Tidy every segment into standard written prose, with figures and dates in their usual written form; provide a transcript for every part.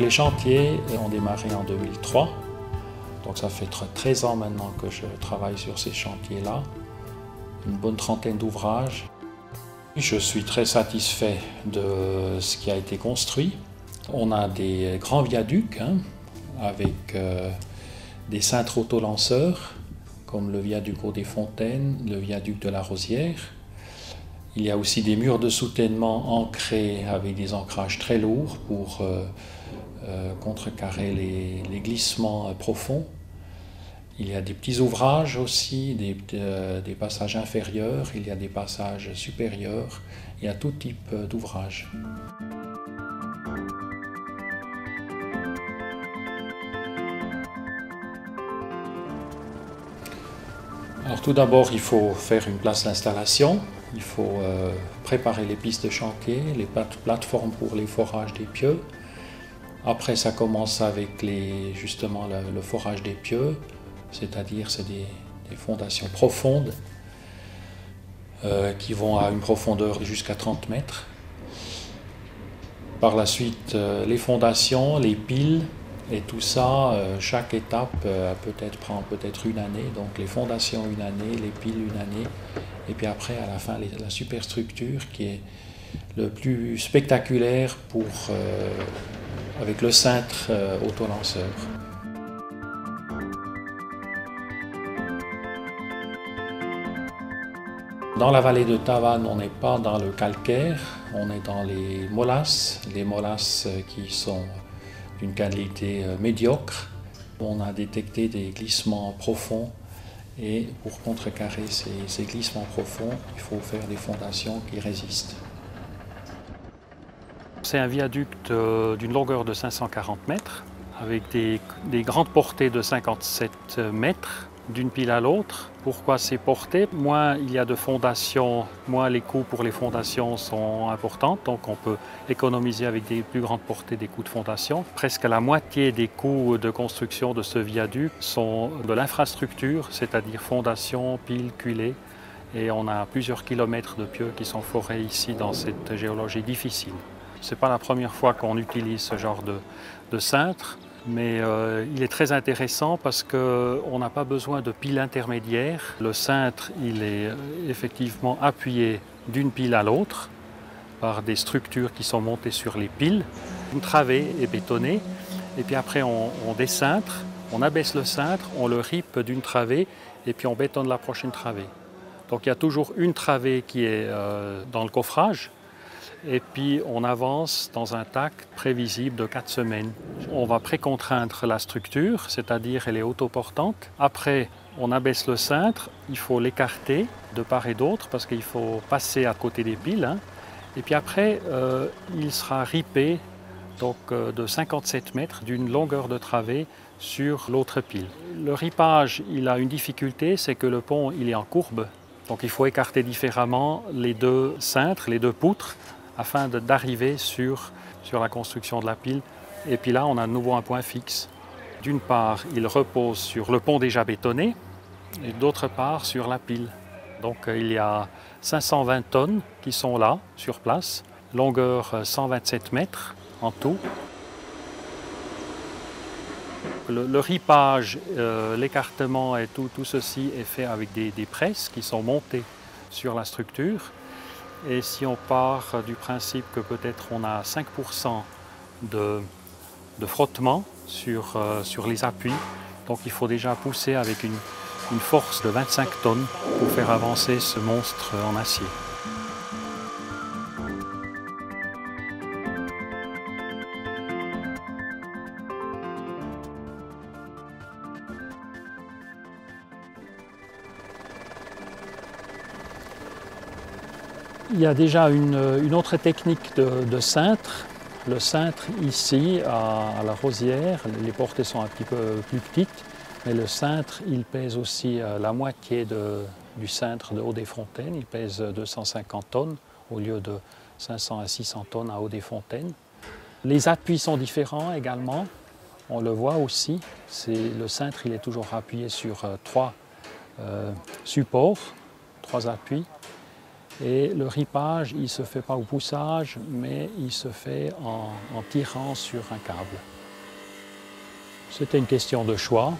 les chantiers ont démarré en 2003. Donc ça fait 13 ans maintenant que je travaille sur ces chantiers-là. Une bonne trentaine d'ouvrages. Je suis très satisfait de ce qui a été construit. On a des grands viaducs avec des cintres autolanceurs, comme le viaduc aux des Fontaines, le viaduc de la Rosière. Il y a aussi des murs de soutènement ancrés avec des ancrages très lourds pour contrecarrer les glissements profonds. Il y a des petits ouvrages aussi, des passages inférieurs, il y a des passages supérieurs, il y a tout type d'ouvrages. Alors tout d'abord, il faut faire une place d'installation, il faut préparer les pistes de chantier, les plateformes pour les forages des pieux. Après, ça commence avec justement le forage des pieux, c'est-à-dire c'est des fondations profondes qui vont à une profondeur jusqu'à 30 mètres. Par la suite, les fondations, les piles et tout ça, chaque étape prend peut-être une année. Donc les fondations une année, les piles une année, et puis après à la fin la superstructure qui est le plus spectaculaire avec le cintre autolanceur. Dans la vallée de Tavannes, on n'est pas dans le calcaire, on est dans les molasses qui sont d'une qualité médiocre. On a détecté des glissements profonds et pour contrecarrer ces glissements profonds, il faut faire des fondations qui résistent. C'est un viaduc d'une longueur de 540 mètres avec des grandes portées de 57 mètres. D'une pile à l'autre. Pourquoi ces portées? Moins il y a de fondations, moins les coûts pour les fondations sont importants. Donc on peut économiser avec des plus grandes portées des coûts de fondation. Presque la moitié des coûts de construction de ce viaduc sont de l'infrastructure, c'est-à-dire fondation, piles, culées. Et on a plusieurs kilomètres de pieux qui sont forés ici dans cette géologie difficile. Ce n'est pas la première fois qu'on utilise ce genre de cintre. Mais il est très intéressant parce qu'on n'a pas besoin de piles intermédiaires. Le cintre, il est effectivement appuyé d'une pile à l'autre par des structures qui sont montées sur les piles. Une travée est bétonnée et puis après on décintre, on abaisse le cintre, on le ripe d'une travée et puis on bétonne la prochaine travée. Donc il y a toujours une travée qui est dans le coffrage. Et puis on avance dans un tac prévisible de 4 semaines. On va précontraindre la structure, c'est-à-dire elle est autoportante. Après, on abaisse le cintre, il faut l'écarter de part et d'autre parce qu'il faut passer à côté des piles. Et puis après, il sera ripé donc, de 57 mètres d'une longueur de travée sur l'autre pile. Le ripage, il a une difficulté, c'est que le pont il est en courbe. Donc il faut écarter différemment les deux cintres, les deux poutres, afin d'arriver sur la construction de la pile. Et puis là, on a de nouveau un point fixe. D'une part, il repose sur le pont déjà bétonné, et d'autre part, sur la pile. Donc il y a 520 tonnes qui sont là, sur place, longueur 127 mètres en tout. Le ripage, l'écartement et tout ceci est fait avec des presses qui sont montées sur la structure. Et si on part du principe que peut-être on a 5% de frottement sur les appuis, donc il faut déjà pousser avec une force de 25 tonnes pour faire avancer ce monstre en acier. Il y a déjà une autre technique de cintre. Le cintre ici à la Rosière, les portées sont un petit peu plus petites, mais le cintre il pèse aussi la moitié du cintre de Haut-des-Fontaines. Il pèse 250 tonnes au lieu de 500 à 600 tonnes à Haut-des-Fontaines. Les appuis sont différents également, on le voit aussi. Le cintre il est toujours appuyé sur 3 supports, 3 appuis. Et le ripage, il ne se fait pas au poussage, mais il se fait en tirant sur un câble. C'était une question de choix.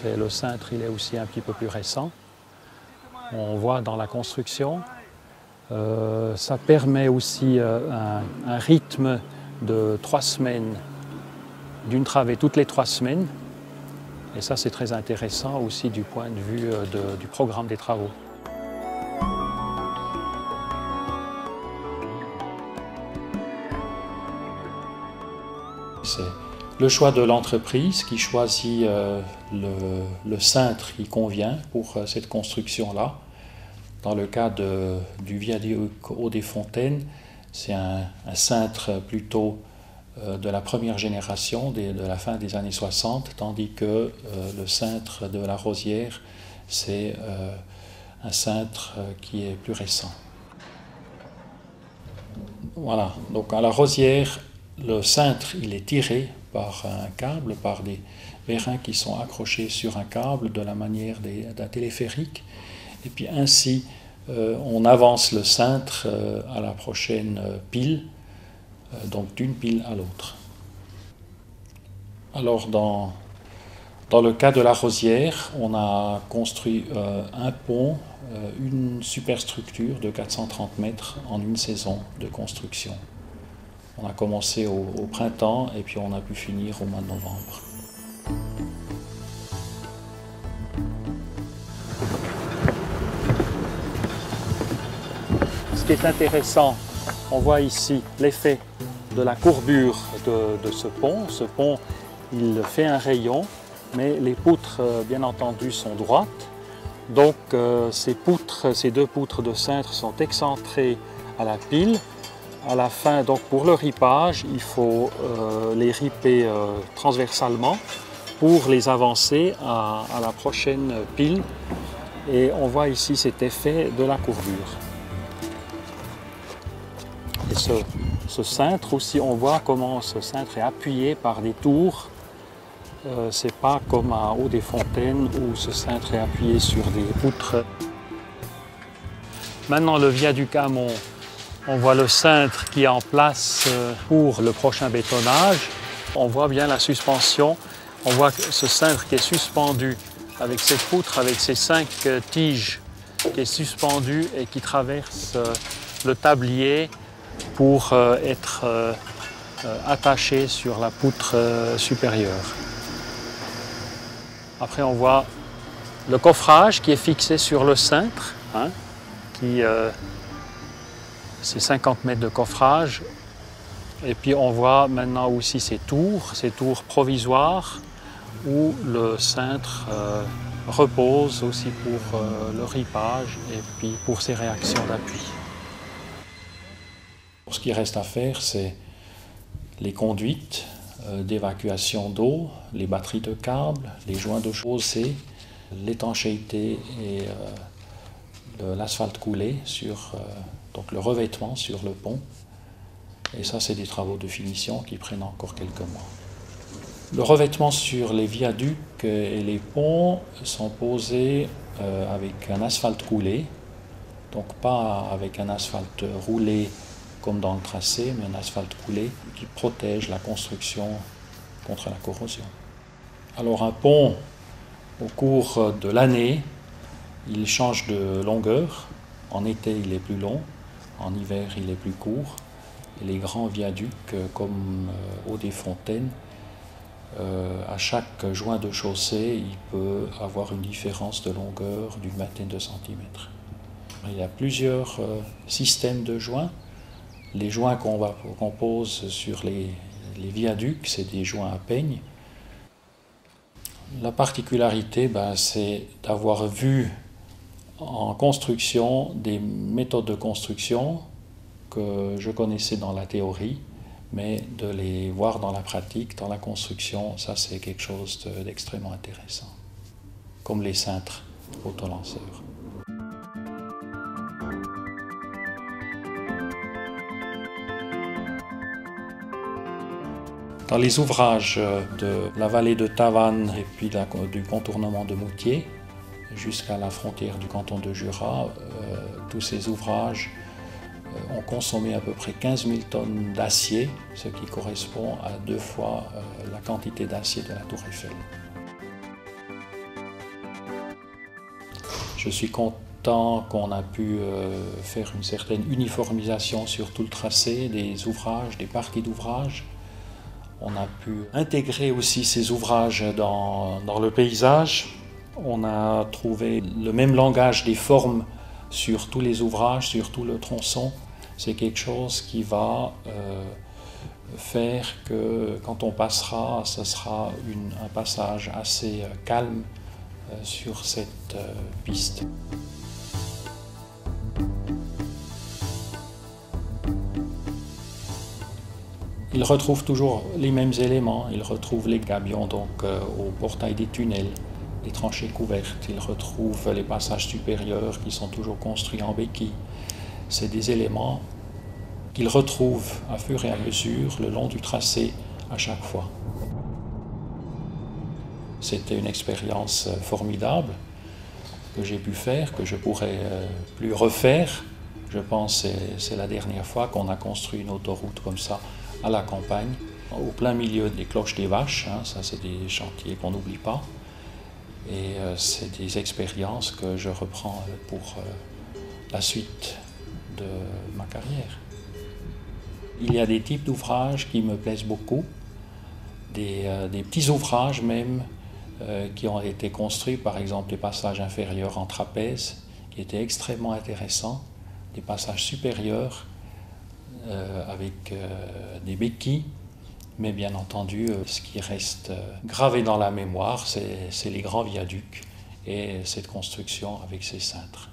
Le cintre, il est aussi un petit peu plus récent. On voit dans la construction. Ça permet aussi un rythme de 3 semaines, d'une travée toutes les 3 semaines. Et ça, c'est très intéressant aussi du point de vue du programme des travaux. C'est le choix de l'entreprise qui choisit le cintre qui convient pour cette construction-là. Dans le cas du viaduc Haut-des-Fontaines, c'est un cintre plutôt de la première génération, de la fin des années 60, tandis que le cintre de la Rosière, c'est un cintre qui est plus récent. Voilà, donc à la Rosière, le cintre, il est tiré par un câble, par des vérins qui sont accrochés sur un câble de la manière d'un téléphérique. Et puis ainsi, on avance le cintre à la prochaine pile, donc d'une pile à l'autre. Alors dans le cas de la Rosière, on a construit un pont, une superstructure de 430 mètres en une saison de construction. On a commencé au printemps et puis on a pu finir au mois de novembre. Ce qui est intéressant, on voit ici l'effet de la courbure de ce pont. Ce pont, il fait un rayon, mais les poutres, bien entendu, sont droites. Donc ces 2 poutres de cintre sont excentrées à la pile. À la fin, donc pour le ripage, il faut les riper transversalement pour les avancer à la prochaine pile. Et on voit ici cet effet de la courbure. Et ce cintre aussi, on voit comment ce cintre est appuyé par des tours. C'est pas comme à Haut-des-Fontaines où ce cintre est appuyé sur des poutres. Maintenant le viaduc Hamon. On voit le cintre qui est en place pour le prochain bétonnage. On voit bien la suspension. On voit ce cintre qui est suspendu avec cette poutre, avec ces 5 tiges qui est suspendu et qui traverse le tablier pour être attaché sur la poutre supérieure. Après, on voit le coffrage qui est fixé sur le cintre, c'est 50 mètres de coffrage. Et puis on voit maintenant aussi ces tours provisoires où le cintre repose aussi pour le ripage et puis pour ses réactions d'appui. Ce qui reste à faire, c'est les conduites d'évacuation d'eau, les batteries de câbles, les joints de chaussée, l'étanchéité et l'asphalte coulé donc le revêtement sur le pont. Et ça, c'est des travaux de finition qui prennent encore quelques mois. Le revêtement sur les viaducs et les ponts sont posés avec un asphalte coulé, donc pas avec un asphalte roulé comme dans le tracé, mais un asphalte coulé qui protège la construction contre la corrosion. Alors un pont, au cours de l'année, il change de longueur. En été, il est plus long. En hiver, il est plus court. Et les grands viaducs, comme Haut-des-Fontaines, à chaque joint de chaussée, il peut avoir une différence de longueur d'une vingtaine de centimètres. Il y a plusieurs systèmes de joints. Les joints qu'on pose sur les viaducs, c'est des joints à peigne. La particularité, c'est d'avoir vu en construction des méthodes de construction que je connaissais dans la théorie, mais de les voir dans la pratique, dans la construction, ça c'est quelque chose d'extrêmement intéressant, comme les cintres autolanceurs. Dans les ouvrages de la vallée de Tavannes et puis du contournement de Moutier, jusqu'à la frontière du canton de Jura, tous ces ouvrages ont consommé à peu près 15 000 tonnes d'acier, ce qui correspond à 2 fois la quantité d'acier de la Tour Eiffel. Je suis content qu'on a pu faire une certaine uniformisation sur tout le tracé des ouvrages, des parties d'ouvrages. On a pu intégrer aussi ces ouvrages dans le paysage. On a trouvé le même langage des formes sur tous les ouvrages, sur tout le tronçon. C'est quelque chose qui va faire que quand on passera, ce sera un passage assez calme sur cette piste. Il retrouve toujours les mêmes éléments. Il retrouve les gabions donc, au portail des tunnels, les tranchées couvertes. Il retrouve les passages supérieurs qui sont toujours construits en béquilles. C'est des éléments qu'il retrouve à fur et à mesure le long du tracé à chaque fois. C'était une expérience formidable que j'ai pu faire, que je ne pourrais plus refaire. Je pense que c'est la dernière fois qu'on a construit une autoroute comme ça à la campagne, au plein milieu des cloches des vaches. Ça, c'est des chantiers qu'on n'oublie pas. Et c'est des expériences que je reprends pour la suite de ma carrière. Il y a des types d'ouvrages qui me plaisent beaucoup, des petits ouvrages même, qui ont été construits, par exemple des passages inférieurs en trapèze, qui étaient extrêmement intéressants, des passages supérieurs avec des béquilles, mais bien entendu, ce qui reste gravé dans la mémoire, c'est les grands viaducs et cette construction avec ces cintres.